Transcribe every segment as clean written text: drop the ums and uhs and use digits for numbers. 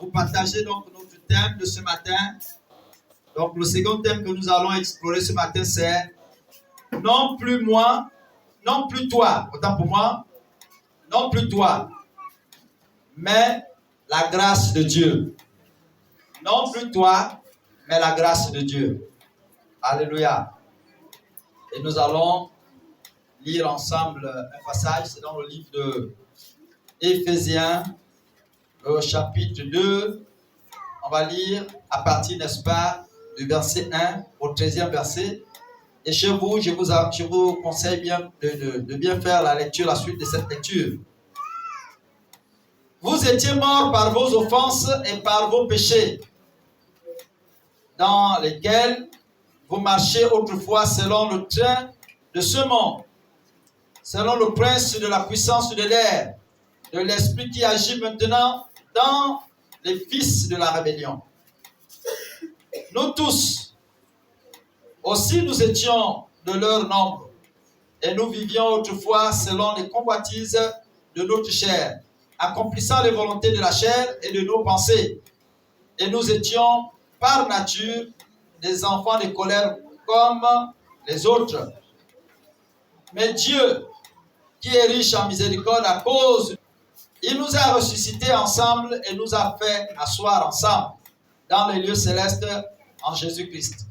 vous partager donc notre thème de ce matin. Donc le second thème que nous allons explorer ce matin, c'est non plus moi, non plus toi, autant pour moi, non plus toi, mais la grâce de Dieu. Non plus toi, mais la grâce de Dieu. Alléluia. Et nous allons lire ensemble un passage, c'est dans le livre de Éphésiens, le chapitre 2. On va lire à partir, n'est-ce pas, du verset 1 au 13e verset. Et chez vous, je vous conseille bien de bien faire la lecture, la suite de cette lecture. Vous étiez morts par vos offenses et par vos péchés, dans lesquels vous marchiez autrefois selon le train de ce monde, selon le prince de la puissance de l'air, de l'esprit qui agit maintenant dans les fils de la rébellion. Nous tous, aussi nous étions de leur nombre, et nous vivions autrefois selon les convoitises de notre chair, accomplissant les volontés de la chair et de nos pensées. Et nous étions par nature des enfants de colère comme les autres. Mais Dieu, qui est riche en miséricorde à cause, il nous a ressuscités ensemble et nous a fait asseoir ensemble dans les lieux célestes en Jésus-Christ,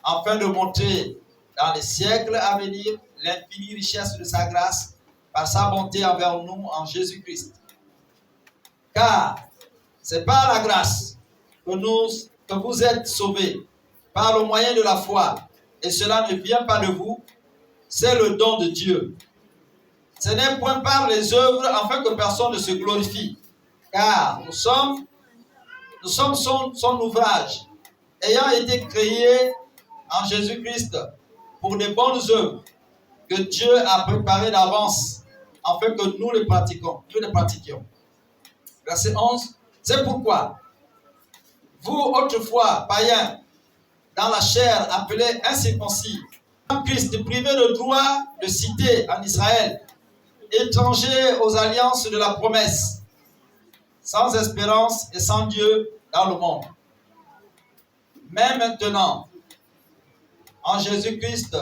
afin de montrer dans les siècles à venir l'infinie richesse de sa grâce par sa bonté envers nous en Jésus-Christ. Car c'est par la grâce que vous êtes sauvés, par le moyen de la foi, et cela ne vient pas de vous, c'est le don de Dieu. Ce n'est point par les œuvres afin que personne ne se glorifie, car nous sommes son ouvrage, ayant été créés en Jésus-Christ pour de bonnes œuvres que Dieu a préparées d'avance afin que nous les pratiquions. Verset 11. C'est pourquoi vous autrefois païens dans la chair appelés incirconcis, en Christ privé de droit de cité en Israël, étrangers aux alliances de la promesse, sans espérance et sans Dieu dans le monde. Mais maintenant, en Jésus-Christ,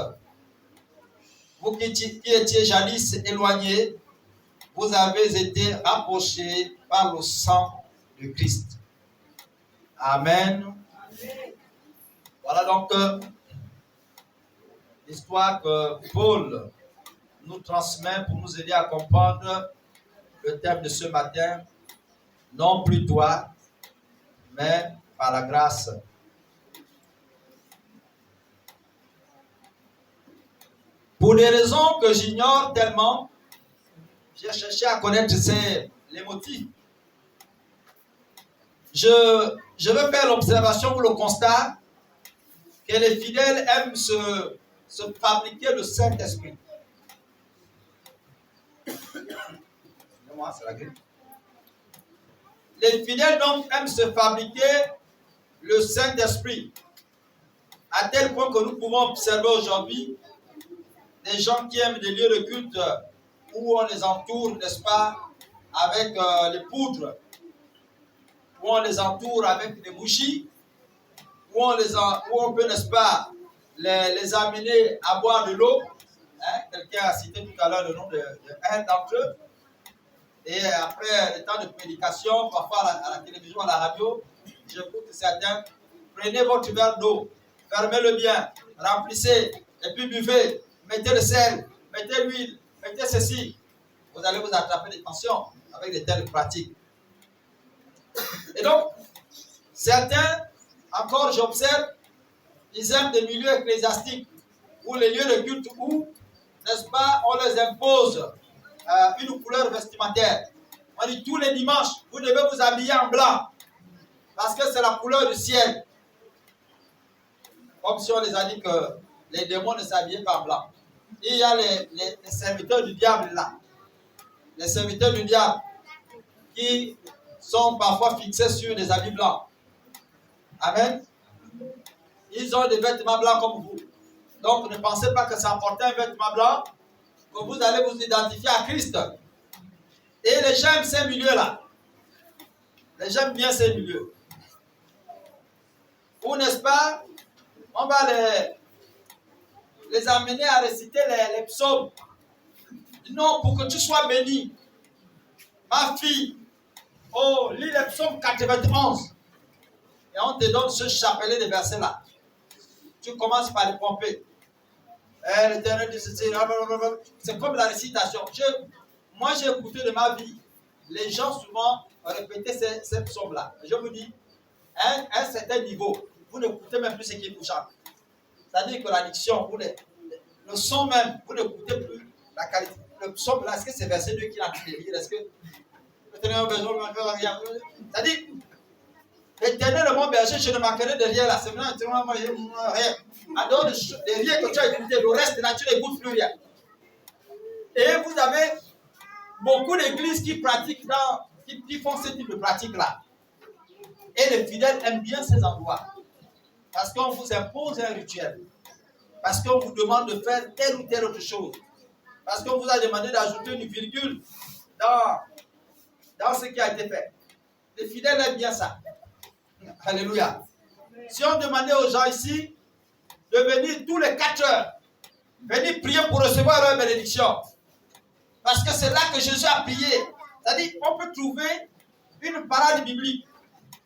vous qui étiez jadis éloignés, vous avez été rapprochés par le sang de Christ. Amen. Voilà donc l'histoire que Paul nous transmet pour nous aider à comprendre le thème de ce matin. Non plus toi, mais par la grâce. Pour des raisons que j'ignore tellement, j'ai cherché à connaître les motifs. Je veux faire l'observation ou le constat que les fidèles aiment se fabriquer le Saint-Esprit. C'est la grippe. Les fidèles donc aiment se fabriquer le Saint-Esprit, à tel point que nous pouvons observer aujourd'hui des gens qui aiment des lieux de culte où on les entoure, n'est-ce pas, avec les poudres, où on les entoure avec des bougies, où on peut, n'est-ce pas, les amener à boire de l'eau. Quelqu'un a cité tout à l'heure le nom de un d'entre eux. Et après le temps de prédication, parfois à la télévision, à la radio, j'écoute certains, prenez votre verre d'eau, fermez-le bien, remplissez, et puis buvez, mettez le sel, mettez l'huile, mettez ceci. Vous allez vous attraper des tensions avec de telles pratiques. Et donc, certains, encore j'observe, ils aiment des milieux ecclésiastiques, ou les lieux de culte où, n'est-ce pas, on les impose une couleur vestimentaire. On dit tous les dimanches, vous devez vous habiller en blanc, parce que c'est la couleur du ciel. Comme si on les a dit que les démons ne s'habillaient pas en blanc. Il y a les serviteurs du diable là. Les serviteurs du diable qui sont parfois fixés sur des habits blancs. Amen. Ils ont des vêtements blancs comme vous. Donc ne pensez pas que c'est en portant un vêtement blanc que vous allez vous identifier à Christ. Et les gens aiment ces milieux-là. J'aime bien ces milieux. Ou n'est-ce pas, on va les amener à réciter les psaumes. Non, pour que tu sois béni. Ma fille, oh, lis les psaumes 91. Et on te donne ce chapelet de versets-là. Tu commences par les pomper. L'Éternel dit ceci. C'est comme la récitation. Moi, j'ai écouté de ma vie. Les gens souvent répétaient ces psaumes-là. Je vous dis, à un certain niveau, vous n'écoutez même plus ce qui vous chante. C'est-à-dire que la diction, le son même, vous n'écoutez plus la qualité. Le psaume là, est-ce que c'est verset 2 qui l'a dit? Est-ce que l'Éternel a besoin de rien? C'est-à-dire, l'Éternel est mon berger, je ne manquerai de rien là. C'est maintenant, moi, je ne rien. En dehors de rien que tu as écouté, le reste là, tu n'écoutes plus rien. Et vous avez beaucoup d'églises qui pratiquent qui font ce type de pratique-là. Et les fidèles aiment bien ces endroits. Parce qu'on vous impose un rituel. Parce qu'on vous demande de faire telle ou telle autre chose. Parce qu'on vous a demandé d'ajouter une virgule dans ce qui a été fait. Les fidèles aiment bien ça. Alléluia. Si on demandait aux gens ici de venir tous les 4 heures, venir prier pour recevoir leur bénédiction. Parce que c'est là que Jésus a prié. C'est-à-dire, on peut trouver une parade biblique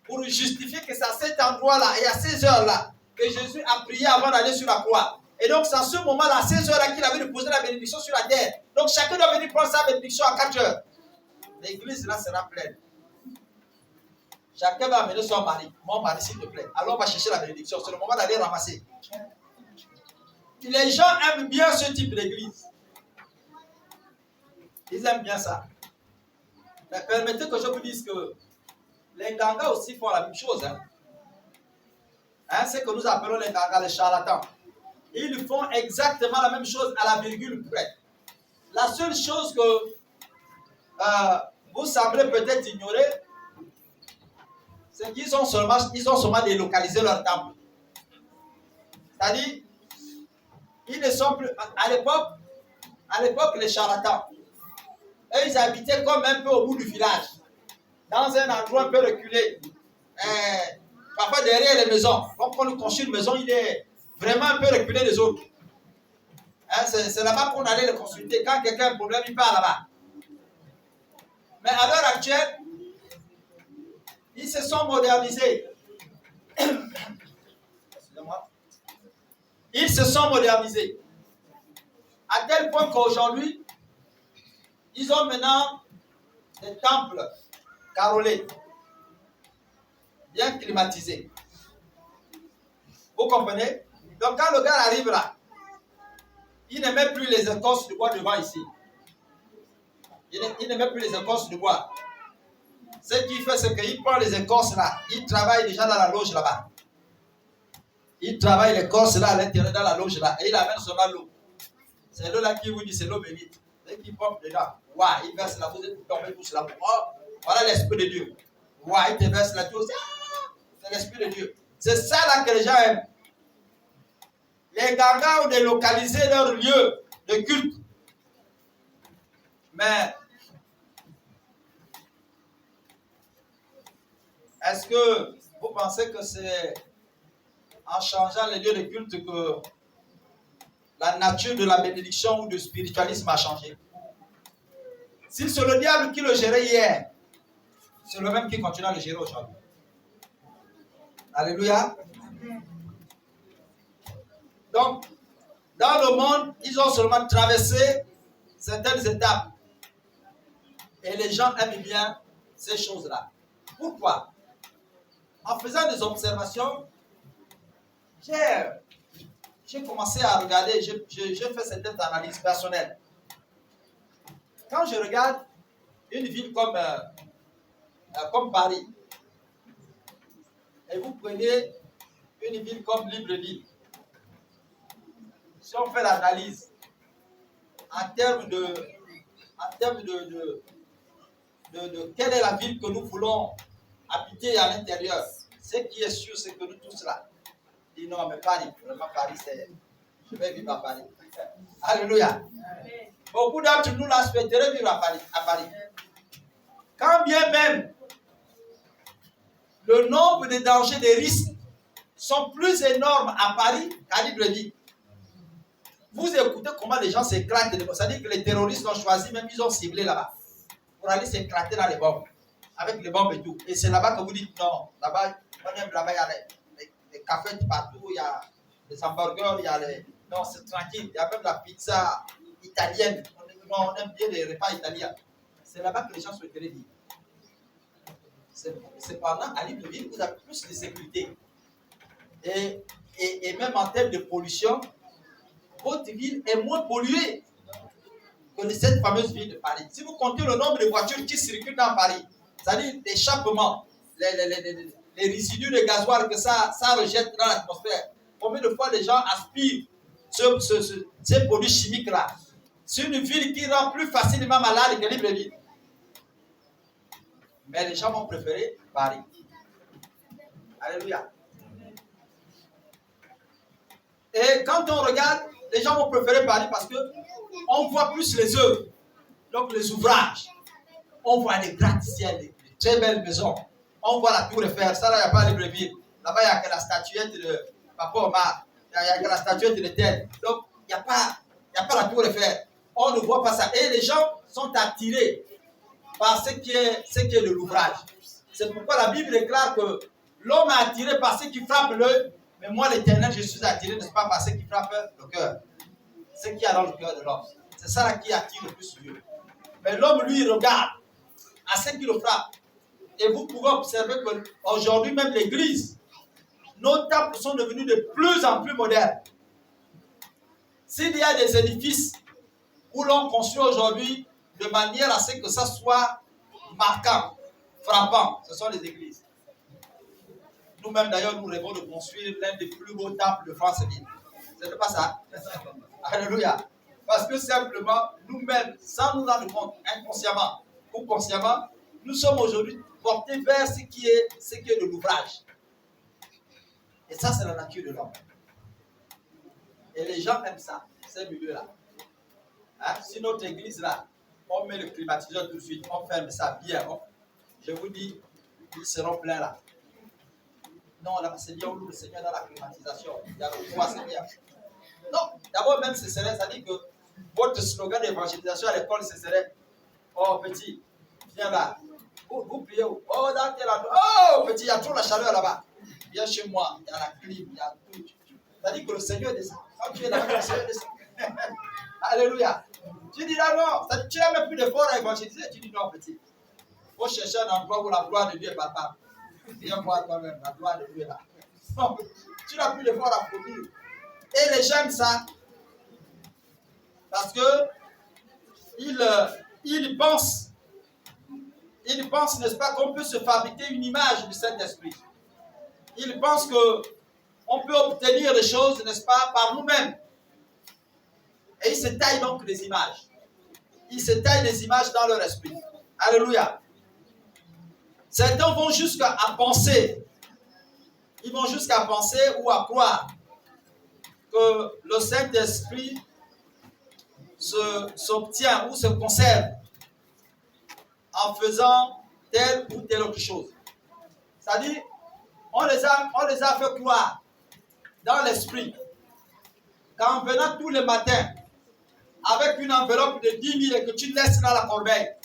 pour justifier que c'est à cet endroit-là et à ces heures-là que Jésus a prié avant d'aller sur la croix. Et donc, c'est à ce moment-là, à ces heures-là, qu'il avait déposé la bénédiction sur la terre. Donc, chacun doit venir prendre sa bénédiction à 4 heures. L'église, là, sera pleine. Chacun va amener son mari. Mon mari, s'il te plaît. Alors, on va chercher la bénédiction. C'est le moment d'aller ramasser. Les gens aiment bien ce type d'église. Ils aiment bien ça. Mais permettez que je vous dise que les gangas aussi font la même chose. C'est ce que nous appelons les gangas, les charlatans. Ils font exactement la même chose à la virgule près. La seule chose que vous semblez peut-être ignorer, c'est qu'ils ont seulement délocalisé leur temple. C'est-à-dire, ils ne sont plus. À l'époque, les charlatans, eux, ils habitaient comme un peu au bout du village, dans un endroit un peu reculé. Parfois derrière les maisons. Donc, quand on construit une maison, il est vraiment un peu reculé des autres. C'est là-bas qu'on allait les consulter. Quand quelqu'un a un problème, il part là-bas. Mais à l'heure actuelle, ils se sont modernisés. Excusez-moi. Ils se sont modernisés. À tel point qu'aujourd'hui, ils ont maintenant des temples carrelés, bien climatisés. Vous comprenez? Donc quand le gars arrive là, il ne met plus les écorces de bois devant ici. Il ne met plus les écorces de bois. Ce qu'il fait, c'est qu'il prend les écorces là. Il travaille déjà dans la loge là-bas. Il travaille l'écorce là à l'intérieur dans la loge là. Et il amène seulement l'eau. C'est l'eau là qui vous dit, c'est l'eau bénite. Et qu'il pompe dedans. Ouais, il verse la vous êtes tombé tous là. Oh, voilà l'Esprit de Dieu. Ouais, il te verse la chose. C'est l'Esprit de Dieu. C'est ça là que les gens aiment. Les gangas ont délocalisé leur lieu de culte. Mais est-ce que vous pensez que c'est en changeant les lieux de culte que la nature de la bénédiction ou du spiritualisme a changé? Si c'est le diable qui le gérait hier, c'est le même qui continue à le gérer aujourd'hui. Alléluia. Donc, dans le monde, ils ont seulement traversé certaines étapes. Et les gens aiment bien ces choses-là. Pourquoi? En faisant des observations, j'ai commencé à regarder, j'ai fait certaines analyses personnelles. Quand je regarde une ville comme Paris, et vous prenez une ville comme Libreville, si on fait l'analyse en termes de quelle est la ville que nous voulons habiter à l'intérieur, ce qui est sûr, c'est que nous tous là, disons non, mais Paris, vraiment Paris, c'est, je vais vivre à Paris. Alléluia. Beaucoup d'entre nous là souhaiteraient vivre à Paris. Quand bien même le nombre de dangers, des risques sont plus énormes à Paris qu'à Libreville. Vous écoutez comment les gens s'éclatent. C'est-à-dire que les terroristes ont choisi, même ils ont ciblé là-bas, pour aller s'éclater dans les bombes, avec les bombes et tout. Et c'est là-bas que vous dites non. Là-bas, on aime là-bas, il y a les cafés partout, il y a les hamburgers, il y a les. Non, c'est tranquille. Il y a même la pizza italienne. On aime bien les repas italiens. C'est là-bas que les gens souhaiteraient vivre. Cependant, à Libreville, vous avez plus de sécurité. Et même en termes de pollution, votre ville est moins polluée que cette fameuse ville de Paris. Si vous comptez le nombre de voitures qui circulent dans Paris, c'est-à-dire l'échappement, les résidus de gasoil que ça rejette dans l'atmosphère, combien de fois les gens aspirent ces produits chimiques-là? C'est une ville qui rend plus facilement malade que Libreville. Mais les gens vont préférer Paris. Alléluia. Et quand on regarde, les gens vont préférer Paris parce qu'on voit plus les œuvres, donc les ouvrages. On voit des gratte-ciel, des très belles maisons. On voit la tour Eiffel. Ça, là, il n'y a pas à Libreville. Là-bas, il n'y a que la statuette de Papa Omar. Il n'y a que la statuette de l'Éternel. Donc, il n'y a pas la tour Eiffel. On ne voit pas ça. Et les gens sont attirés par ce qui est de l'ouvrage. C'est pourquoi la Bible déclare que l'homme est attiré par ce qui frappe l'œil, mais moi, l'Éternel, je suis attiré, n'est-ce pas, par ce qui frappe le cœur. Ce qu'il y a dans le cœur de l'homme. C'est ça là qui attire le plus Dieu. Mais l'homme, lui, regarde à ce qui le frappe. Et vous pouvez observer qu'aujourd'hui, même l'Église, nos temples sont devenus de plus en plus modernes. S'il y a des édifices où l'on construit aujourd'hui de manière à ce que ça soit marquant, frappant, ce sont les églises. Nous-mêmes, d'ailleurs, nous rêvons de construire l'un des plus beaux temples de France-Ville. Ce n'est pas ça. Alléluia. Parce que simplement, nous-mêmes, sans nous rendre compte, inconsciemment ou consciemment, nous sommes aujourd'hui portés vers ce qui est de l'ouvrage. Et ça, c'est la nature de l'homme. Et les gens aiment ça, ces milieux-là. Hein? Si notre église, là, on met le climatiseur tout de suite, on ferme ça bien, je vous dis, ils seront pleins là. Non, là, c'est bien, on loue le Seigneur dans la climatisation. Il y a le droit, c'est bien. Non, d'abord, même, ce serait, ça dit que votre slogan d'évangélisation à l'école, ce serait: oh, petit, viens là. Vous priez où? Oh, dans quel endroit? Oh, petit, il y a trop la chaleur là-bas. Viens chez moi, il y a la clim, il y a tout. C'est-à-dire que le Seigneur descend. Quand tu es là, le Seigneur descend. Alléluia. Tu dis là, non, tu n'as même plus d'effort à évangéliser. Tu dis non, petit. Il faut chercher un endroit où la gloire de Dieu est palpable. Viens voir toi-même, la gloire de Dieu est là. Non, tu n'as plus d'effort à produire. Et les gens aiment ça. Parce que ils pensent, n'est-ce pas, qu'on peut se fabriquer une image du Saint-Esprit. Ils pensent qu'on peut obtenir des choses, n'est-ce pas, par nous-mêmes. Et ils se taillent donc des images. Ils se taillent des images dans leur esprit. Alléluia. Certains vont jusqu'à penser. Ils vont jusqu'à penser ou à croire que le Saint-Esprit s'obtient ou se conserve en faisant telle ou telle autre chose. C'est-à-dire, on les a fait croire dans l'esprit qu'en venant tous les matins avec une enveloppe de 10 000 et que tu laisses dans la corbeille,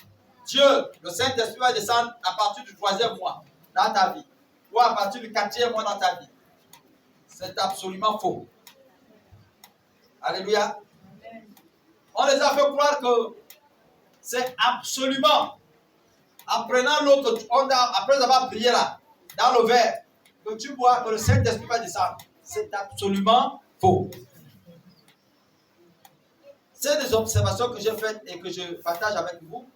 Dieu, le Saint-Esprit, va descendre à partir du 3e mois dans ta vie ou à partir du 4e mois dans ta vie. C'est absolument faux. Alléluia. On les a fait croire que c'est absolument, en prenant l'eau, après avoir prié là, dans le verre, que tu bois, que le Saint-Esprit va descendre. C'est absolument faux. C'est des observations que j'ai faites et que je partage avec vous.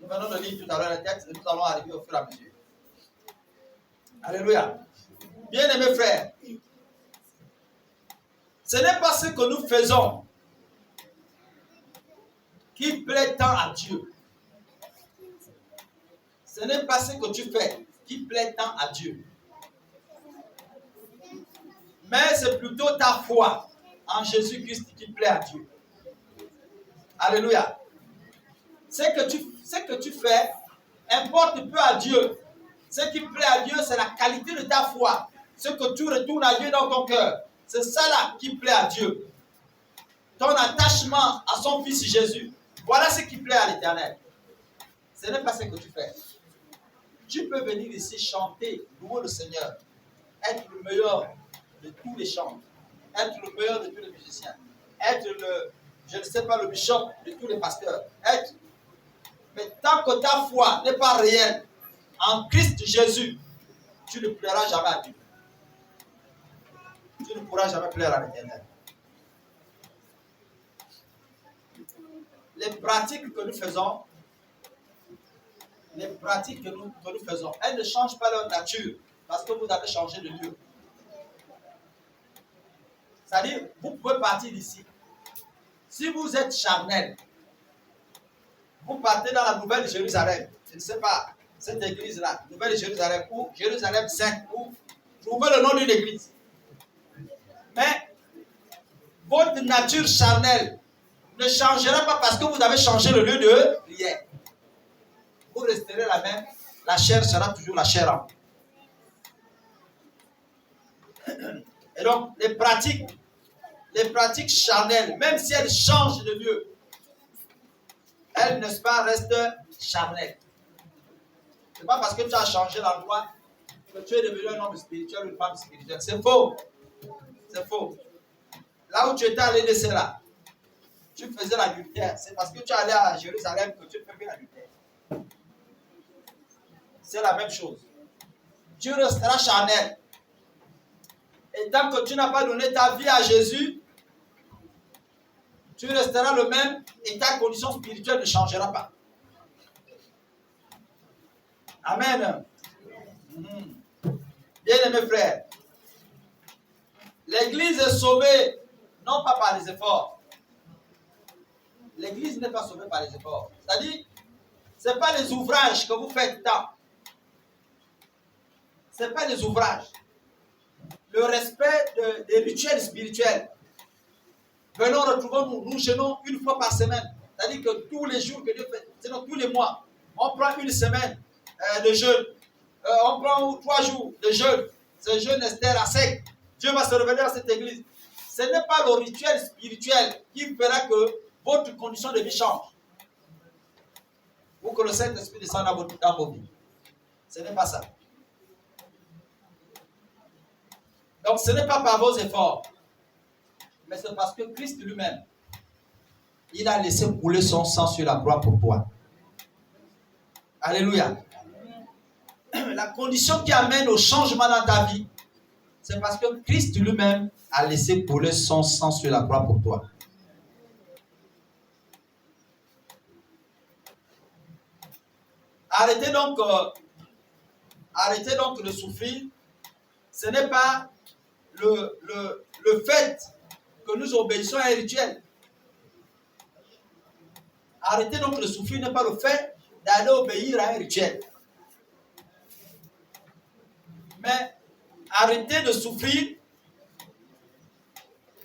Nous venons de lire tout à l'heure le texte et nous allons arriver au fur et à mesure. Alléluia. Bien-aimés frères, ce n'est pas ce que nous faisons qui plaît tant à Dieu. Ce n'est pas ce que tu fais qui plaît tant à Dieu. Mais c'est plutôt ta foi en Jésus-Christ qui plaît à Dieu. Alléluia. Ce que tu fais importe peu à Dieu. Ce qui plaît à Dieu, c'est la qualité de ta foi. Ce que tu retournes à Dieu dans ton cœur. C'est ça là qui plaît à Dieu. Ton attachement à son Fils Jésus. Voilà ce qui plaît à l'Éternel. Ce n'est pas ce que tu fais. Tu peux venir ici chanter, louer le Seigneur, être le meilleur de tous les chants, être le meilleur de tous les musiciens, être le, je ne sais pas, le bishop de tous les pasteurs, être. Mais tant que ta foi n'est pas réelle en Christ Jésus, tu ne plairas jamais à Dieu. Tu ne pourras jamais plaire à l'Éternel. Les pratiques que nous faisons, elles ne changent pas leur nature parce que vous avez changé de Dieu. C'est-à-dire, vous pouvez partir d'ici. Si vous êtes charnel, vous partez dans la Nouvelle Jérusalem. Je ne sais pas, cette église-là, Nouvelle Jérusalem ou Jérusalem 5, ou trouvez le nom d'une église. Mais votre nature charnelle ne changera pas parce que vous avez changé le lieu de prière. Vous resterez la même, la chair sera toujours la chair en vous. Et donc, les pratiques charnelles, même si elles changent de lieu, elles, n'est-ce pas, restent charnelles. Ce n'est pas parce que tu as changé l'endroit que tu es devenu un homme spirituel ou une femme spirituelle. C'est faux. C'est faux. Là où tu étais allé de cela, tu faisais l'adultère. C'est parce que tu es allé à Jérusalem que tu fais bien l'adultère. C'est la même chose. Tu resteras charnel. Et tant que tu n'as pas donné ta vie à Jésus, tu resteras le même et ta condition spirituelle ne changera pas. Amen. Bien-aimés frères, l'Église est sauvée non pas par les efforts. L'Église n'est pas sauvée par les efforts. C'est-à-dire, ce n'est pas les ouvrages que vous faites tant. Ce n'est pas les ouvrages. Le respect des rituels spirituels. Venons, retrouvons-nous, nous jeûnons une fois par semaine. C'est-à-dire que tous les jours que Dieu fait, sinon tous les mois, on prend une semaine de jeûne. On prend 3 jours de jeûne. Ce jeûne Esther à sec. Dieu va se révéler dans cette église. Ce n'est pas le rituel spirituel qui fera que votre condition de vie change. Ou que le Saint-Esprit descende dans vos vies. Ce n'est pas ça. Donc ce n'est pas par vos efforts. Mais c'est parce que Christ lui-même, il a laissé couler son sang sur la croix pour toi. Alléluia. La condition qui amène au changement dans ta vie, c'est parce que Christ lui-même a laissé couler son sang sur la croix pour toi. Arrêtez donc de souffrir. Ce n'est pas le fait que nous obéissons à un rituel. Arrêtez donc de souffrir n'est pas le fait d'aller obéir à un rituel. Mais arrêter de souffrir,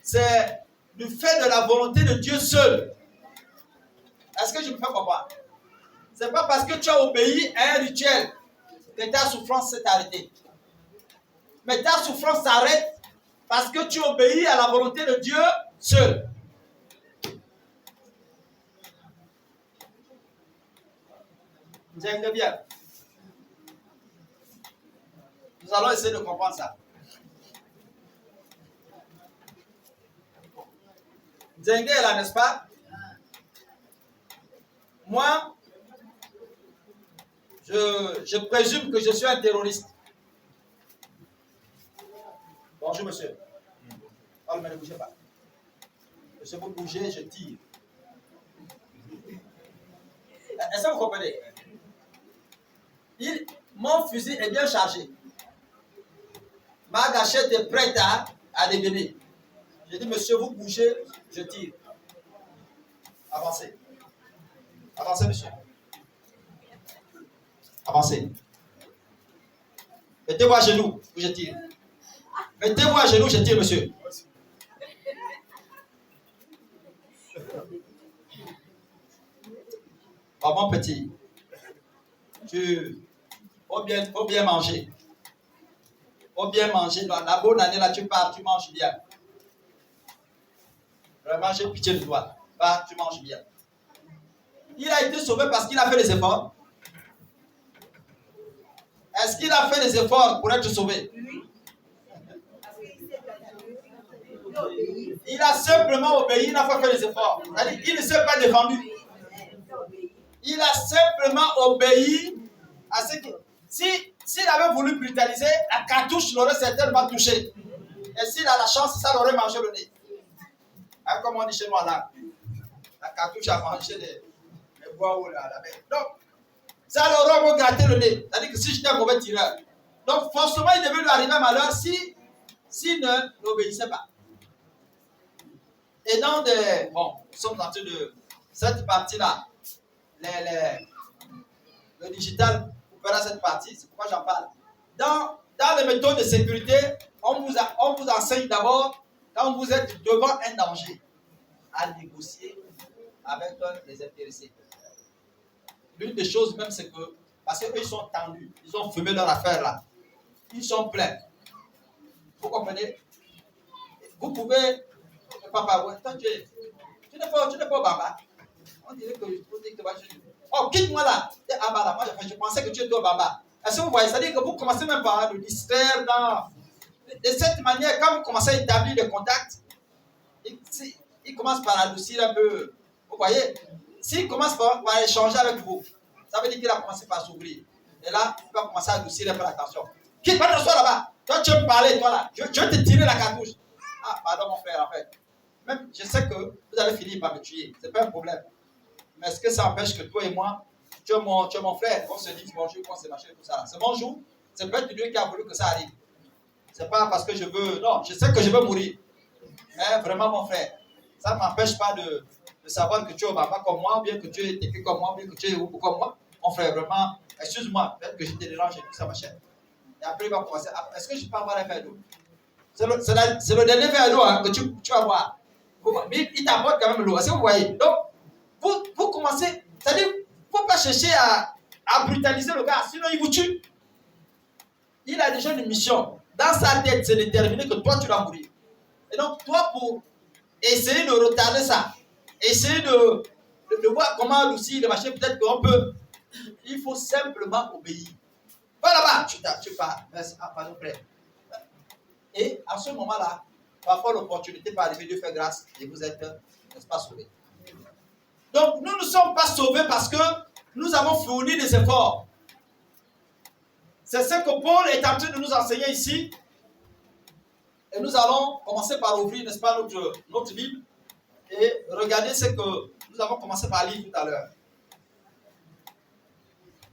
c'est du fait de la volonté de Dieu seul. Est-ce que je me fais comprendre? Ce n'est pas parce que tu as obéi à un rituel que ta souffrance s'est arrêtée. Mais ta souffrance s'arrête parce que tu obéis à la volonté de Dieu seul. Vous aimez bien? Nous allons essayer de comprendre ça. Zengue est là, n'est-ce pas? Moi, je présume que je suis un terroriste. Bonjour, monsieur. Oh, mais ne bougez pas. Monsieur, vous bougez, je tire. Est-ce que vous comprenez? Mon fusil est bien chargé. Ma gâchette est prête à dégainer. J'ai dit, monsieur, vous bougez, je tire. Avancez. Avancez, monsieur. Avancez. Mettez-vous à genoux, je tire. Mettez-vous à genoux, je tire, monsieur. Oh, mon petit. Faut bien manger. Faut bien manger. Dans la bonne année, là, tu pars, tu manges bien. Vraiment, j'ai pitié de toi. Bah, tu manges bien. Il a été sauvé parce qu'il a fait des efforts. Est-ce qu'il a fait des efforts pour être sauvé? Il a simplement obéi, il n'a pas fait des efforts. C'est-à-dire qu'il ne s'est pas défendu. Il a simplement obéi à ce que... S'il avait voulu brutaliser, la cartouche l'aurait certainement touché. Et s'il a la chance, ça l'aurait mangé le nez. Hein, comme on dit chez moi là. La cartouche a mangé les bois ou la mer. Donc, ça l'aurait gratté le nez. C'est-à-dire que si j'étais un mauvais tireur. Donc, forcément, il devait lui arriver un malheur s'il ne l'obéissait pas. Et dans des... Bon, nous sommes en train de... Cette partie-là, le digital coupera cette partie, c'est pourquoi j'en parle. Dans les méthodes de sécurité, on vous enseigne d'abord, quand vous êtes devant un danger, à négocier avec les intéressés. L'une des choses même, c'est que, parce qu'eux, ils sont tendus, ils ont fumé leur affaire là, ils sont pleins. Vous comprenez? Vous pouvez... Papa, ouais, toi, tu n'es pas au Bamba. On dirait que tu vas chez nous. Oh, quitte-moi là. Ah, bah, moi, je pensais que tu étais au Bamba. Est-ce que vous voyez? C'est-à-dire que vous commencez même par le distraire de cette manière, quand vous commencez à établir des contacts, il commence par adoucir un peu. Vous voyez? S'il commence par échanger avec vous, ça veut dire qu'il a commencé par s'ouvrir. Et là, il va commencer à adoucir un peu l'attention. Quitte-moi de soi là-bas. Toi, tu veux me parler, toi là. Je vais te tirer la cartouche. Ah, pardon, mon frère, en fait. Même, je sais que vous allez finir par me tuer. Ce n'est pas un problème. Mais est-ce que ça empêche que toi et moi, tu es mon frère, on se dit bonjour, on se machin, tout ça. C'est bonjour. C'est peut-être Dieu qui a voulu que ça arrive. Ce n'est pas parce que je veux. Non, je sais que je veux mourir. Mais vraiment, mon frère, ça ne m'empêche pas de savoir que tu es au Bamba comme moi, ou bien que tu es équipé comme moi, ou bien que tu es où comme moi. Mon frère, vraiment, excuse-moi, peut-être que je te dérange et tout ça, machin. Et après, il va commencer. Est-ce que je peux avoir un verre d'eau? C'est le dernier verre d'eau hein, que tu vas boire. Mais il t'apporte quand même l'eau. Est-ce que vous voyez? Donc, vous commencez, c'est-à-dire, il ne faut pas chercher à brutaliser le gars, sinon il vous tue. Il a déjà une mission. Dans sa tête, c'est déterminé que toi, tu vas mourir. Et donc, toi, pour essayer de retarder ça, essayer de voir comment adoucir le machin, peut-être qu'on peut, il faut simplement obéir. Va là-bas, tu pars. Merci. Ah, pardon, frère. Et à ce moment-là, parfois l'opportunité peut arriver, Dieu fait grâce et vous êtes, n'est-ce pas, sauvés. Donc, nous ne sommes pas sauvés parce que nous avons fourni des efforts. C'est ce que Paul est en train de nous enseigner ici. Et nous allons commencer par ouvrir, n'est-ce pas, notre Bible et regarder ce que nous avons commencé par lire tout à l'heure.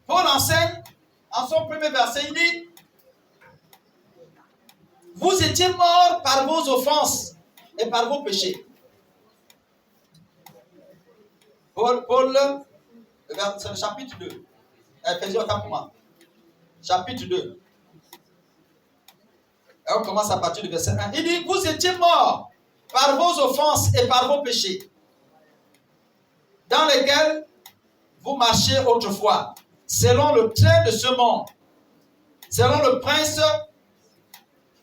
Paul enseigne, en son premier verset, il dit: vous étiez morts par vos offenses et par vos péchés. Paul, c'est le chapitre 2. Ephésiens 4 pour moi. Chapitre 2. Et on commence à partir du verset 1. Il dit: vous étiez morts par vos offenses et par vos péchés, dans lesquels vous marchiez autrefois, selon le train de ce monde, selon le prince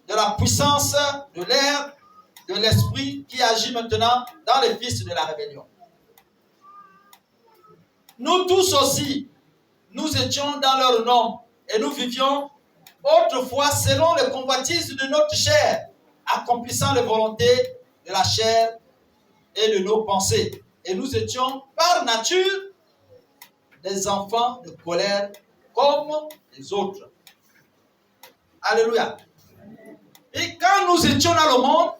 de la puissance de l'air, de l'esprit qui agit maintenant dans les fils de la rébellion. Nous tous aussi, nous étions dans leur nom et nous vivions autrefois selon les convoitises de notre chair, accomplissant les volontés de la chair et de nos pensées. Et nous étions par nature des enfants de colère comme les autres. Alléluia. Et quand nous étions dans le monde,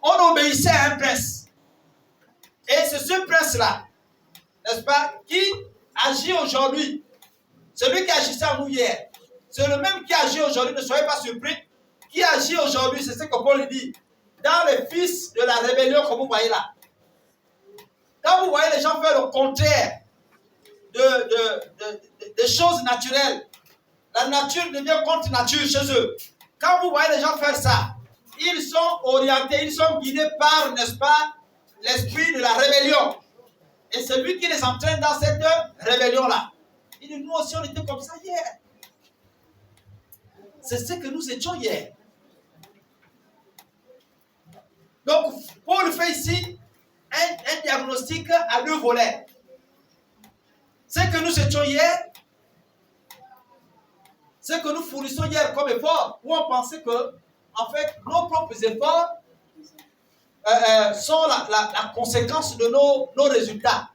on obéissait à un prince. Et c'est ce prince-là, n'est-ce pas, qui agit aujourd'hui. Celui qui agissait en nous hier. C'est le même qui agit aujourd'hui, ne soyez pas surpris. Qui agit aujourd'hui, c'est ce que Paul dit. Dans les fils de la rébellion, comme vous voyez là. Quand vous voyez les gens faire le contraire de choses naturelles, la nature devient contre nature chez eux. Quand vous voyez les gens faire ça, ils sont orientés, ils sont guidés par, n'est-ce pas, l'esprit de la rébellion. Et c'est lui qui les entraîne dans cette rébellion-là. Il dit, nous aussi on était comme ça hier. c'est ce que nous étions hier. Donc, Paul fait ici un diagnostic à deux volets. Ce que nous étions hier, ce que nous fournissons hier comme effort, où on pensait que, en fait, nos propres efforts sont la conséquence de nos résultats.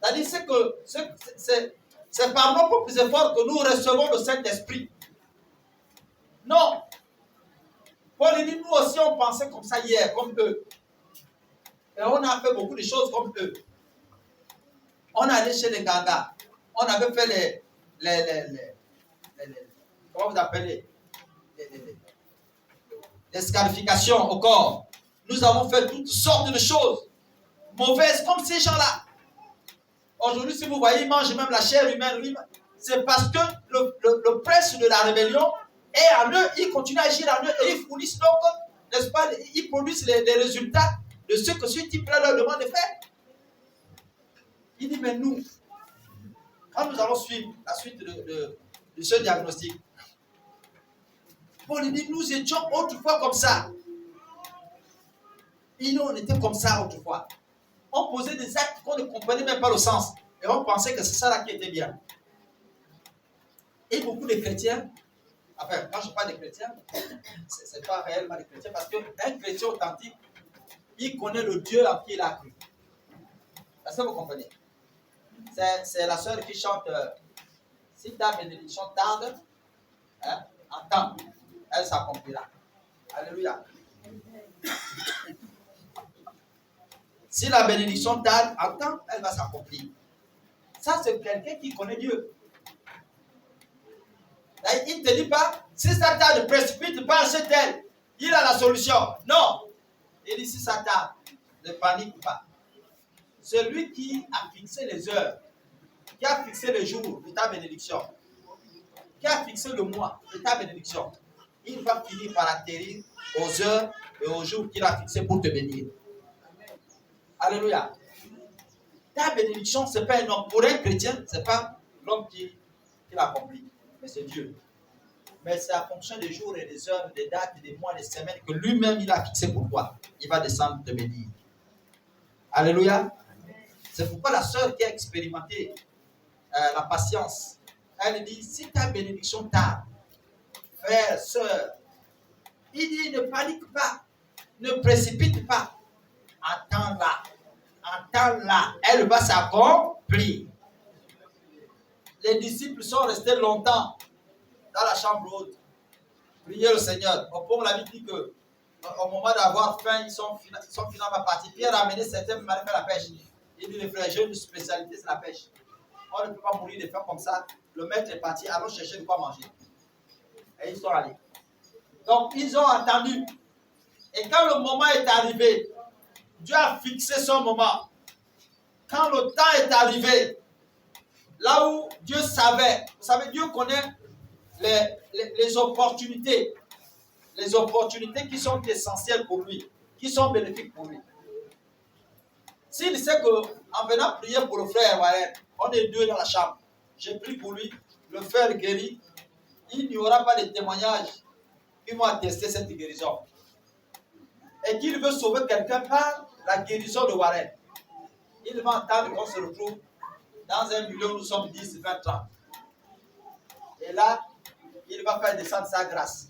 C'est-à-dire que c'est par nos propres efforts que nous recevons le Saint-Esprit. Non. Paul dit, nous aussi on pensait comme ça hier, comme eux. Et on a fait beaucoup de choses comme eux. On est allé chez les gangas. On avait fait comment vous appelez, les scarifications au corps. Nous avons fait toutes sortes de choses mauvaises comme ces gens-là. Aujourd'hui, si vous voyez, ils mangent même la chair humaine. C'est parce que le prince de la rébellion est en eux. Ils continuent à agir en eux et ils fournissent donc, n'est-ce pas, ils produisent les résultats de ce que ce type-là leur demande de faire. Il dit, mais nous, quand nous allons suivre la suite de ce diagnostic, Paul dit, nous étions autrefois comme ça. Et nous, on était comme ça autrefois. On posait des actes qu'on ne comprenait même pas le sens. Et on pensait que c'est ça là qui était bien. Et beaucoup de chrétiens, enfin, quand je parle de chrétiens, ce n'est pas réellement des chrétiens, parce qu'un chrétien authentique, il connaît le Dieu en qui il a cru. Est-ce que vous comprenez? C'est la sœur qui chante si ta bénédiction tarde, hein, attends, elle s'accomplira. Alléluia. Si la bénédiction tarde, attends, elle va s'accomplir. Ça, c'est quelqu'un qui connaît Dieu. Il ne te dit pas, si ça tarde, ne précipite pas chez elle. Il a la solution. Non. Il dit, si ça tarde, ne panique pas. Celui qui a fixé les heures, qui a fixé les jours de ta bénédiction, qui a fixé le mois de ta bénédiction, il va finir par atterrir aux heures et aux jours qu'il a fixés pour te bénir. Alléluia. Ta bénédiction, ce n'est pas un homme. Pour un chrétien, ce n'est pas l'homme qui l'accomplit, mais c'est Dieu. Mais c'est en fonction des jours et des heures, des dates, des mois, des semaines que lui-même il a fixé pour toi. Il va descendre te bénir. Alléluia. C'est pourquoi la sœur qui a expérimenté la patience, elle dit, si ta bénédiction tarde, frère, sœur, il dit, ne panique pas, ne précipite pas, attends-la, attends-la, elle va s'accomplir. Les disciples sont restés longtemps dans la chambre haute, prier le Seigneur. Au point, la Bible dit que au moment d'avoir faim, ils sont finalement partis. Pierre a amené certains pour aller faire la pêche. Il dit, les frères, j'ai une spécialité, c'est la pêche. On ne peut pas mourir de faim comme ça. Le maître est parti, allons chercher de quoi manger. Et ils sont allés. Donc, ils ont attendu. Et quand le moment est arrivé, Dieu a fixé son moment. Quand le temps est arrivé, là où Dieu savait, vous savez, Dieu connaît les opportunités qui sont essentielles pour lui, qui sont bénéfiques pour lui. S'il sait qu'en venant prier pour le frère Warren, on est deux dans la chambre, j'ai prié pour lui, le frère guérit, il n'y aura pas de témoignage qui vont attester cette guérison. Et qu'il veut sauver quelqu'un par la guérison de Warren, il va entendre qu'on se retrouve dans un milieu où nous sommes 10, 20, 30. Et là, il va faire descendre sa grâce.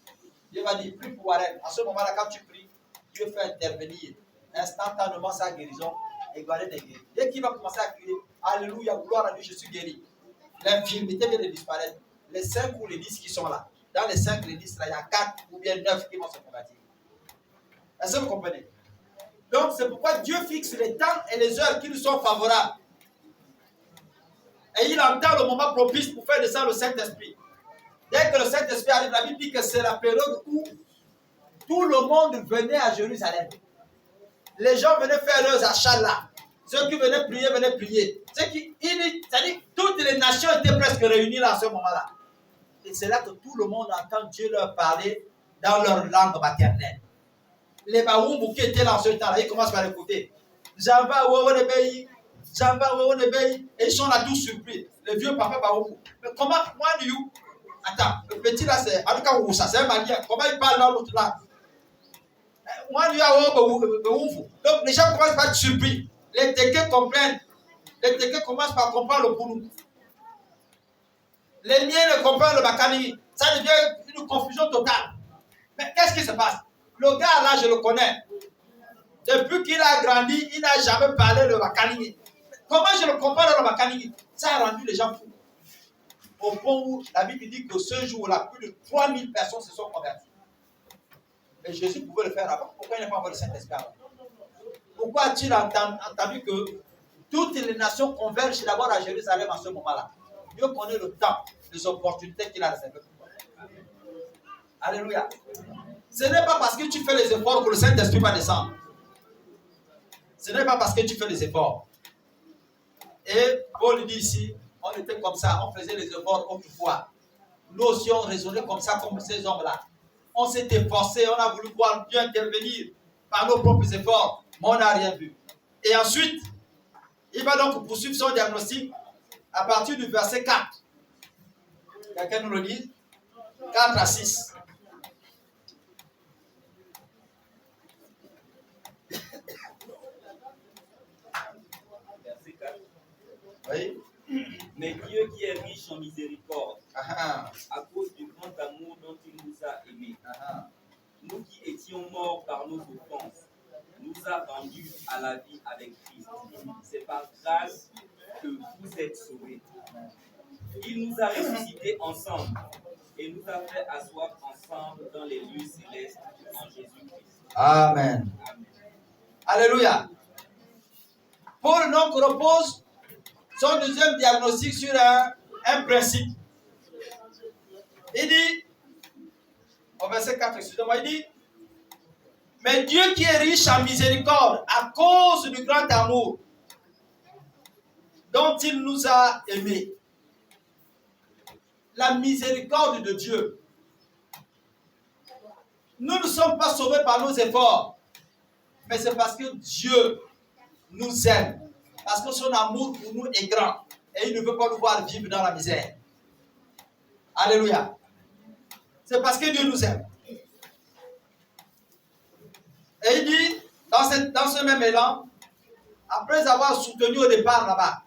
Il va dire, prie pour Warren. À ce moment-là, quand tu pries, Dieu fait intervenir instantanément sa guérison et Warren est guéri. Dès qu'il va commencer à crier, Alléluia, gloire à Dieu, je suis guéri. L'infirmité vient de disparaître. Les 5 ou les 10 qui sont là, dans les 5 les 10, là, il y a 4 ou bien 9 qui vont se convertir. Est-ce que vous comprenez? Donc, c'est pourquoi Dieu fixe les temps et les heures qui nous sont favorables. Et il entend le moment propice pour faire descendre le Saint-Esprit. Dès que le Saint-Esprit arrive, la Bible dit que c'est la période où tout le monde venait à Jérusalem. Les gens venaient faire leurs achats là. Ceux qui venaient prier. C'est-à-dire toutes les nations étaient presque réunies là à ce moment-là. Et c'est là que tout le monde entend Dieu leur parler dans leur langue maternelle. Les Baoumou qui étaient là en ce temps-là, ils commencent par écouter. Et ils sont là tous surpris. Le vieux papa Baoumou. Mais comment, moi, you? Attends, le petit là, c'est. En tout cas, où ça, c'est un malien. Comment il parle dans l'autre langue? Moi, lui, donc les gens commencent par être surpris. Les Tékés comprennent. Les Tékés commencent par comprendre le Poulou. Les miens ne comprennent le Bakani. Ça devient une confusion totale. Mais qu'est-ce qui se passe? Le gars là, je le connais. Depuis qu'il a grandi, il n'a jamais parlé le Bakani. Comment je le comprends le Bakani? Ça a rendu les gens fous. Au point où la Bible dit que ce jour-là, plus de 3000 personnes se sont converties. Mais Jésus pouvait le faire avant. Pourquoi il n'a pas envoyé le Saint-Esprit avant? Pourquoi a-t-il entendu que toutes les nations convergent d'abord à Jérusalem à ce moment-là? Dieu connaît le temps, les opportunités qu'il a réservées pour toi. Alléluia. Ce n'est pas parce que tu fais les efforts que le Saint-Esprit va descendre. Ce n'est pas parce que tu fais les efforts. Et Paul dit ici, on était comme ça, on faisait les efforts autrefois. Nous aussi on raisonnait comme ça, comme ces hommes-là. On s'est efforcé, on a voulu voir Dieu intervenir par nos propres efforts, mais on n'a rien vu. Et ensuite, il va donc poursuivre son diagnostic à partir du verset 4. Quelqu'un nous le dit? 4 à 6. Verset 4. Oui. Mais Dieu qui est riche en miséricorde, à cause du grand amour dont il nous a aimés, nous qui étions morts par nos offenses, nous a rendus à la vie avec Christ. C'est par grâce que vous êtes sauvés. Il nous a ressuscités ensemble et nous a fait asseoir ensemble dans les lieux célestes en Jésus-Christ. Amen. Amen. Alléluia. Paul donc repose son deuxième diagnostic sur un principe. Il dit, au verset 4, excusez-moi, il dit, mais Dieu qui est riche en miséricorde, à cause du grand amour dont il nous a aimés. La miséricorde de Dieu. Nous ne sommes pas sauvés par nos efforts, mais c'est parce que Dieu nous aime. Parce que son amour pour nous est grand. Et il ne veut pas nous voir vivre dans la misère. Alléluia. C'est parce que Dieu nous aime. Et il dit, dans ce même élan, après avoir soutenu au départ là-bas,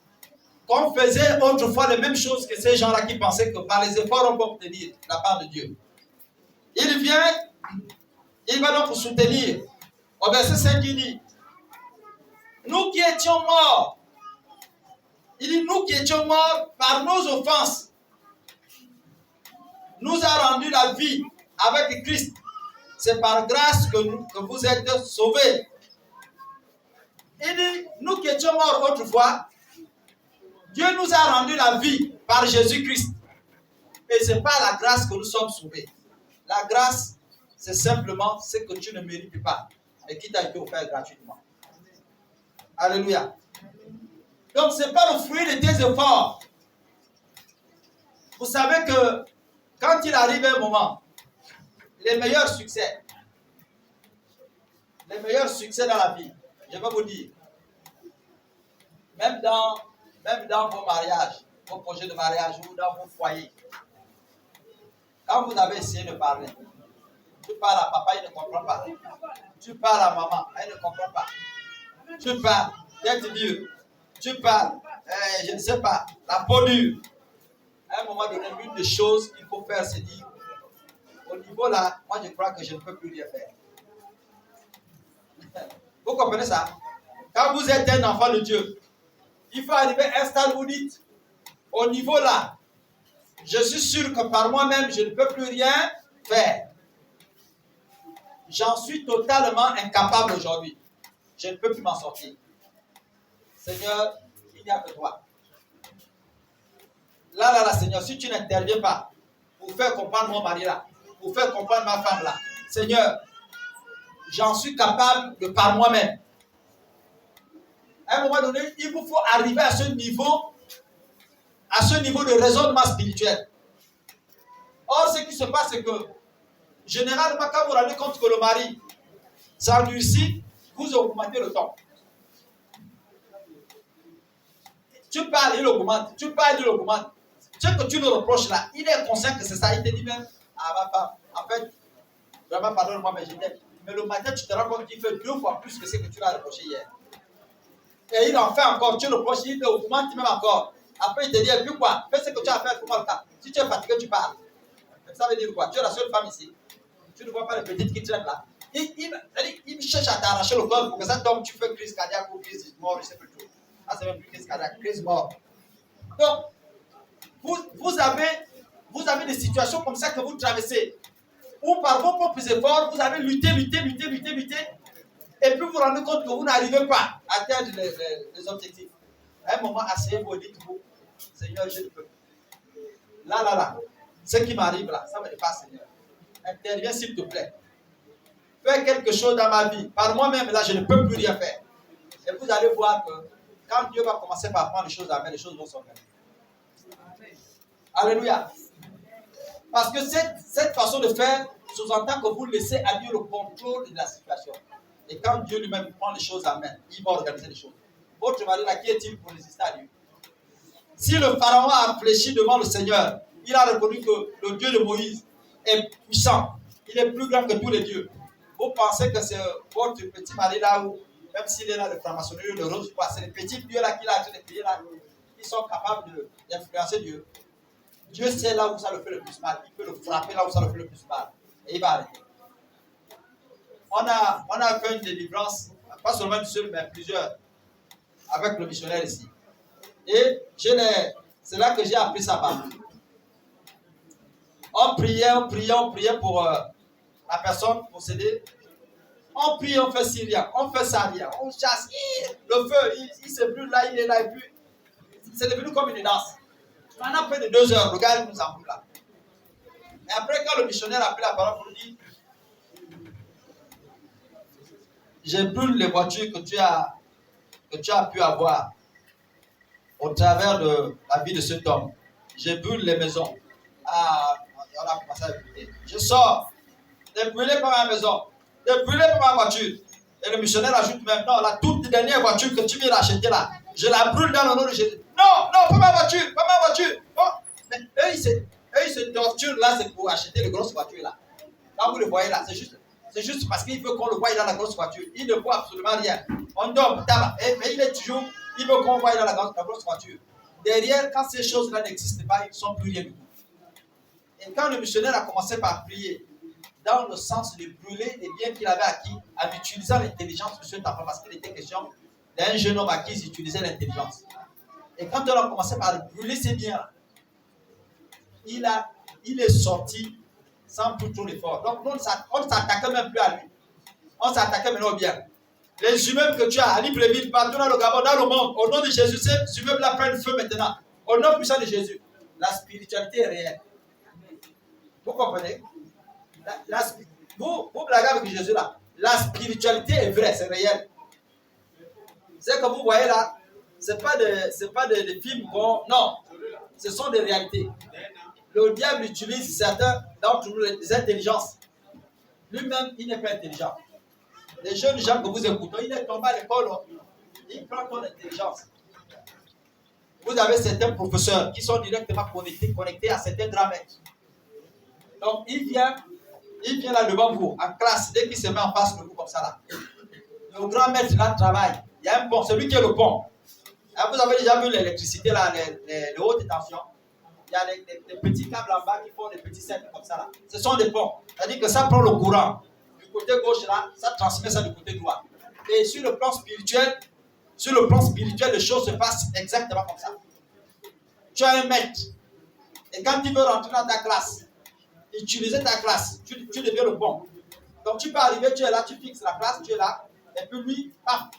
qu'on faisait autrefois les mêmes choses que ces gens-là qui pensaient que par les efforts on peut obtenir la part de Dieu. Il vient, il va donc soutenir. Au verset 5, il dit, nous qui étions morts, il dit, nous qui étions morts par nos offenses, nous a rendu la vie avec Christ. C'est par grâce que vous êtes sauvés. Il dit, nous qui étions morts autrefois, Dieu nous a rendu la vie par Jésus-Christ. Et ce n'est pas la grâce que nous sommes sauvés. La grâce, c'est simplement ce que tu ne mérites pas et qui t'a été offert gratuitement. Alléluia. Donc, ce n'est pas le fruit de tes efforts. Vous savez que quand il arrive un moment, les meilleurs succès dans la vie, je vais vous dire, même dans vos mariages, vos projets de mariage ou dans vos foyers, quand vous avez essayé de parler, tu parles à papa, il ne comprend pas. Tu parles à maman, elle ne comprend pas. Tu parles, tête dure. Tu parles, je ne sais pas, la peau dure. À un moment donné, une des choses qu'il faut faire, c'est dire, au niveau là, moi je crois que je ne peux plus rien faire. Vous comprenez ça? Quand vous êtes un enfant de Dieu, il faut arriver à un stade où vous dites, au niveau là, je suis sûr que par moi-même, je ne peux plus rien faire. J'en suis totalement incapable aujourd'hui. Je ne peux plus m'en sortir. Seigneur, il n'y a que toi. Là, Seigneur, si tu n'interviens pas pour faire comprendre mon mari là, pour faire comprendre ma femme là, Seigneur, j'en suis capable de par moi-même. À un moment donné, il vous faut arriver à ce niveau de raisonnement spirituel. Or, ce qui se passe, c'est que, généralement, quand vous vous rendez compte que le mari s'endurcit, vous augmentez le ton. Tu parles, il augmente. Tu parles, il augmente. Ce que tu le reproches là, il est conscient que c'est ça. Il te dit même, ah ma femme, en fait, vraiment pardonne-moi, mais je t'aime. Mais le matin, tu te rends compte qu'il fait 2 fois plus que ce que tu l'as reproché hier. Et il en fait encore, tu le reproches, il te augmente même encore. Après, il te dit, et puis quoi, fais ce que tu as à faire, comment le cas. Si tu es fatigué, tu parles. Ça veut dire quoi? Tu es la seule femme ici. Tu ne vois pas les petites qui traînent là. Il cherche à t'arracher le corps pour que ça tombe, tu fais crise cardiaque ou crise mort, je sais plus tout. Ah, c'est même plus crise cardiaque, crise mort. Donc, vous avez des situations comme ça que vous traversez. Où par vos propres efforts, vous avez lutté. Et puis vous vous rendez compte que vous n'arrivez pas à atteindre les objectifs. À un moment, asseyez-vous et dites-vous, Seigneur, je ne peux plus. Là. Ce qui m'arrive là, ça me dépasse, Seigneur. Interviens s'il te plaît. Fais quelque chose dans ma vie. Par moi-même, là, je ne peux plus rien faire. Et vous allez voir que quand Dieu va commencer par prendre les choses à main, les choses vont s'organiser. Alléluia. Parce que cette façon de faire sous-entend que vous laissez à Dieu le contrôle de la situation. Et quand Dieu lui-même prend les choses à main, il va organiser les choses. Votre mari là, qui est-il pour résister à Dieu? Si le pharaon a fléchi devant le Seigneur, il a reconnu que le Dieu de Moïse est puissant. Il est plus grand que tous les dieux. Vous pensez que c'est votre petit mari là où, même s'il est là de franc-maçonnerie, le rose, c'est les petits dieux là qu'il a acheté les pays là, qui sont capables d'influencer Dieu. Dieu sait là où ça le fait le plus mal. Il peut le frapper là où ça le fait le plus mal. Et il va arrêter. On a fait une délivrance, pas seulement une seule, mais plusieurs, avec le missionnaire ici. Et c'est là que j'ai appris ça par lui. On priait pour la personne possédée. On prie, on fait ci, rien. On fait ça, rien. On chasse. Le feu, il se brûle là, il est là. Et puis, c'est devenu comme une danse. Pendant près de 2 heures, le gars il nous embrouille là. Et après, quand le missionnaire a pris la parole pour lui dire, je brûle les voitures que tu as pu avoir au travers de la vie de cet homme. Je brûle les maisons. Ah, on a commencé à brûler. Je sors de brûler par ma maison, de brûler par ma voiture. Et le missionnaire ajoute même, non, la toute dernière voiture que tu viens d'acheter là, je la brûle dans le nom de Jésus. Non, pas ma voiture. Oh. Mais eux, ils se torturent là, c'est pour acheter les grosses voitures là. Quand vous le voyez là, c'est juste parce qu'il veut qu'on le voie dans la grosse voiture. Il ne voit absolument rien. On dort, tabac. Mais il est toujours, il veut qu'on le voie dans la grosse voiture. Derrière, quand ces choses-là n'existent pas, ils ne sont plus rien du tout. Et quand le missionnaire a commencé par prier, dans le sens de brûler les biens qu'il avait acquis, en utilisant l'intelligence de cet enfant, parce qu'il était question d'un jeune homme à qui il utilisait l'intelligence. Et quand on a commencé par brûler ces biens-là, il est sorti sans plus trop d'effort. Donc, on ne s'attaquait même plus à lui. On s'attaquait maintenant aux biens. Les immeubles que tu as à Libreville, partout dans le Gabon, dans le monde, au nom de Jésus, ces immeubles-là prennent feu maintenant. Au nom puissant de Jésus, la spiritualité est réelle. Vous comprenez? Vous blaguez avec Jésus là. La spiritualité est vraie, c'est réel. Ce que vous voyez là, ce n'est pas des films qu'on... Non, ce sont des réalités. Le diable utilise certains d'entre nous des intelligences. Lui-même, il n'est pas intelligent. Les jeunes gens que vous écoutez, il est tombé à l'école, il prend ton intelligence. Vous avez certains professeurs qui sont directement connectés à certains grands maîtres. Donc, il vient là devant vous, en classe, dès qu'il se met en face de vous comme ça là. Le grand maître là travaille. Il y a un pont, celui qui est le pont. Alors, vous avez déjà vu l'électricité là, les hautes tensions. Il y a des petits câbles en bas qui font des petits cercles comme ça là. Ce sont des ponts. C'est-à-dire que ça prend le courant du côté gauche là, ça transmet ça du côté droit. Et sur le plan spirituel, les choses se passent exactement comme ça. Tu as un maître. Et quand tu veux rentrer dans ta classe, utiliser ta classe, tu deviens le pont. Donc tu peux arriver, tu es là, tu fixes la classe, tu es là. Et puis lui, paf,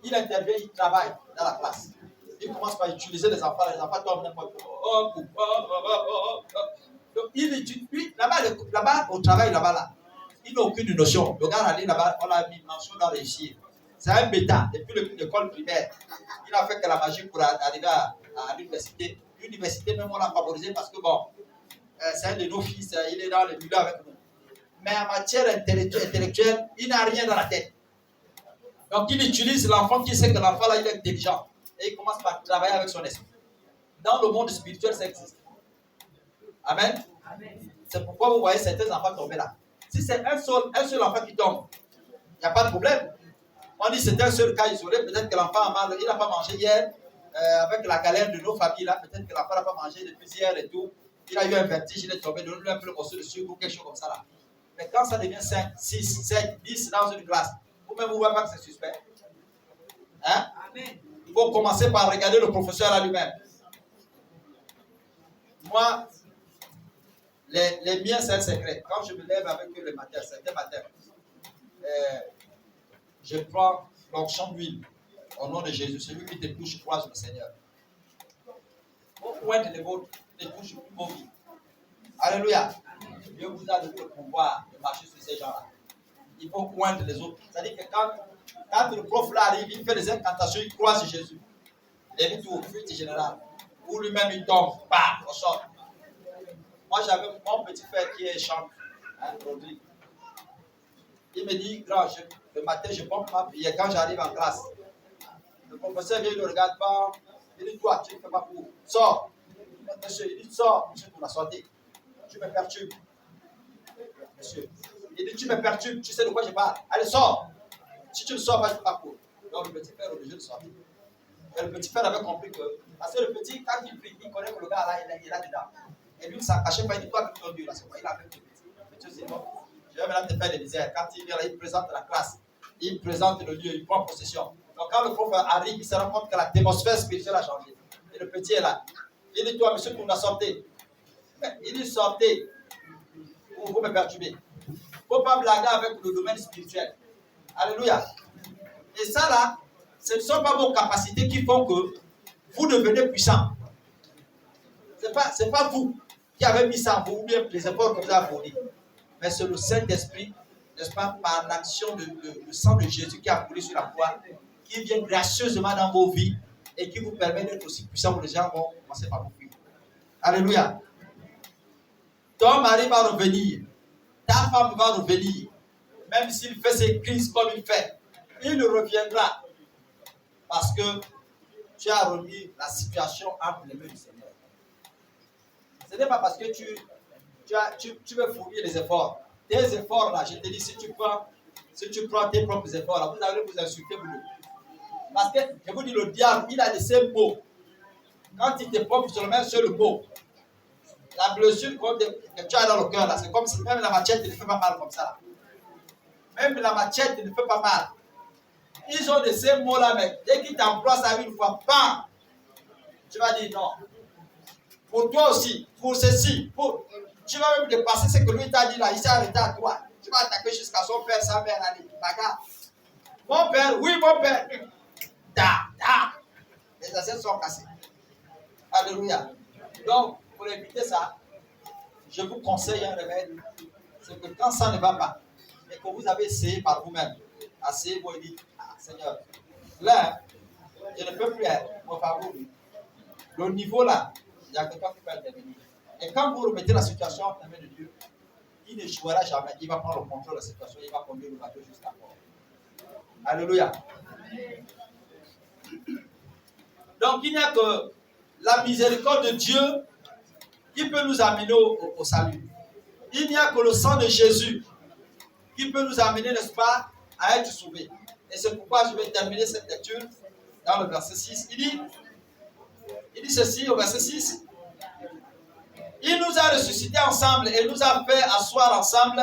il intervient, il travaille dans la classe. Il commence par utiliser les enfants tombent n'importe quoi. Donc il utilise, lui, là-bas, au travail, là-bas, il n'a aucune notion. Le gars allé là-bas, on l'a mis mention dans réussir. C'est un bêta, depuis l'école primaire. Il a fait que la magie pour arriver à l'université. L'université, même, on l'a favorisé parce que bon, c'est un de nos fils, il est dans le milieu avec nous. Mais en matière intellectuelle, il n'a rien dans la tête. Donc il utilise l'enfant qui sait que l'enfant là, il est intelligent. Et il commence par travailler avec son esprit. dans le monde spirituel, ça existe. Amen. C'est pourquoi vous voyez certains enfants tomber là. Si c'est un seul enfant qui tombe, il n'y a pas de problème. On dit que c'est un seul cas isolé, peut-être que l'enfant a mal, il n'a pas mangé hier, avec la galère de nos familles là, peut-être que l'enfant n'a pas mangé depuis hier et tout. Il a eu un vertige, il est tombé, donne-lui un peu le morceau de sucre ou quelque chose comme ça là. Mais quand ça devient 5, 6, 7, 10 dans une classe, vous-même vous voyez pas que c'est suspect. Hein? Il faut commencer par regarder le professeur à lui-même. Moi, les miens, c'est un secret. Quand je me lève avec eux le matin, certains matins, je prends l'onction d'huile au nom de Jésus. Celui qui te touche, croise le Seigneur. Vos pointes les vôtres ne touchent plus vos vies. Alléluia. Dieu vous a donné le pouvoir de marcher sur ces gens-là. Il faut poindre les autres. C'est-à-dire que quand le prof là arrive, il fait des incantations, il croise Jésus. Et il tout au fuite général. Ou lui-même il tombe, bam, au sol. Moi j'avais mon petit frère qui est chanteur, hein, Rodrigue. Il me dit, grand, le matin je pompe ma prière quand j'arrive en classe. Le professeur vient, il ne regarde pas. Il dit, toi, tu ne fais pas pour. Sors. Monsieur, il dit, sors, monsieur, pour la santé. Tu me perturbes. Monsieur. Il dit, tu me perturbes, tu sais de quoi je parle. Allez, sors. Si tu ne sors pas, je ne fais pas pour. Donc le petit frère est obligé de sortir. Et le petit frère avait compris que, parce que le petit, quand il prie, il connaît que le gars là, il est là dedans. Et lui, il ne s'en cachait pas, il dit, toi, avec ton Dieu, là, c'est quoi? Il a fait le petit. Mais tu sais, bon, je vais maintenant te faire des misères. Quand il vient là, il présente la classe, il présente le lieu, il prend possession. Donc quand le prof arrive, il se rend compte que l'atmosphère spirituelle a changé. Et le petit est là. Il dit, toi, monsieur, tu nous as sorti. Il dit, sortez. Vous me perturbez. Il ne faut pas blaguer avec le domaine spirituel. Alléluia. Et ça là, ce ne sont pas vos capacités qui font que vous devenez puissant. Ce n'est pas vous qui avez mis ça en vous, ou bien les efforts que vous avez fournis. Mais c'est le Saint-Esprit, n'est-ce pas, par l'action du sang de Jésus qui a coulé sur la croix, qui vient gracieusement dans vos vies et qui vous permet d'être aussi puissant où les gens vont commencer par vous fuir. Alléluia. Ton mari va revenir, ta femme va revenir, même s'il fait ses crises comme il fait, il reviendra parce que tu as remis la situation entre les mains du Seigneur. Ce n'est pas parce que tu veux fournir les efforts. Tes efforts là, je te dis, si tu prends tes propres efforts là, vous allez vous insulter vous deux. Parce que, je vous dis, le diable, il a de ces mots. Quand il te pompe sur le même seul mot, la blessure que tu as dans le cœur là, c'est comme si même la machette ne fait pas mal comme ça là. Même la machette ne fait pas mal. Ils ont de ces mots-là, mais dès qu'ils t'emploient ça une fois, bam, tu vas dire non. Pour toi aussi, pour ceci, tu vas même dépasser ce que lui t'a dit là, il s'est arrêté à toi. Tu vas attaquer jusqu'à son père, sa mère, allez, bagarre. Mon père, oui, mon père. Les assiettes sont cassées. Alléluia. Donc, pour éviter ça, je vous conseille un remède. C'est que quand ça ne va pas, et que vous avez essayé par vous-même, asseyez-vous et dites, ah, Seigneur, là, je ne peux plus être, mon favori. Le niveau là, il n'y a que toi qui peux intervenir. Et quand vous remettez la situation en main de Dieu, il ne jouera jamais. Il va prendre le contrôle de la situation, il va conduire le bateau jusqu'à bord. Alléluia. Donc, il n'y a que la miséricorde de Dieu qui peut nous amener au salut. Il n'y a que le sang de Jésus qui peut nous amener, n'est-ce pas, à être sauvés. Et c'est pourquoi je vais terminer cette lecture dans le verset 6. Il dit ceci au verset 6. Il nous a ressuscités ensemble et nous a fait asseoir ensemble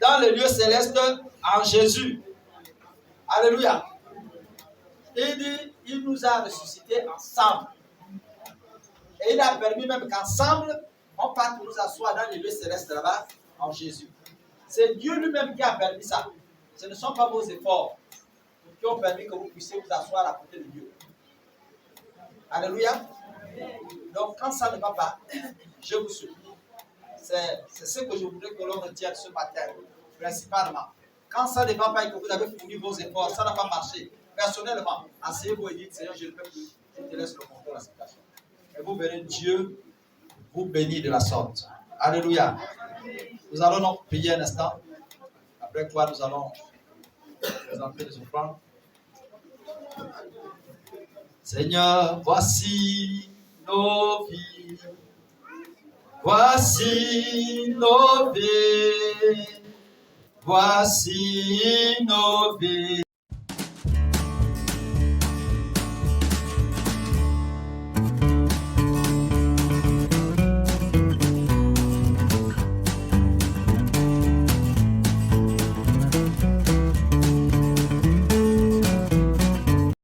dans les lieux célestes en Jésus. Alléluia. Il dit, il nous a ressuscités ensemble. Et il a permis même qu'ensemble, on parte nous asseoir dans les lieux célestes là-bas en Jésus. C'est Dieu lui-même qui a permis ça. Ce ne sont pas vos efforts qui ont permis que vous puissiez vous asseoir à côté de Dieu. Alléluia. Donc quand ça ne va pas, je vous supplie. C'est ce que je voudrais que l'on retienne ce matin, principalement. Quand ça ne va pas et que vous avez fourni vos efforts, ça n'a pas marché. Personnellement, asseyez-vous et dites, Seigneur, je ne peux plus, je te laisse le contrôle de la situation. Et vous verrez Dieu vous bénir de la sorte. Alléluia. Nous allons donc prier un instant, après quoi nous allons présenter les offrandes. Seigneur, voici nos vies. Voici nos vies. Voici nos vies.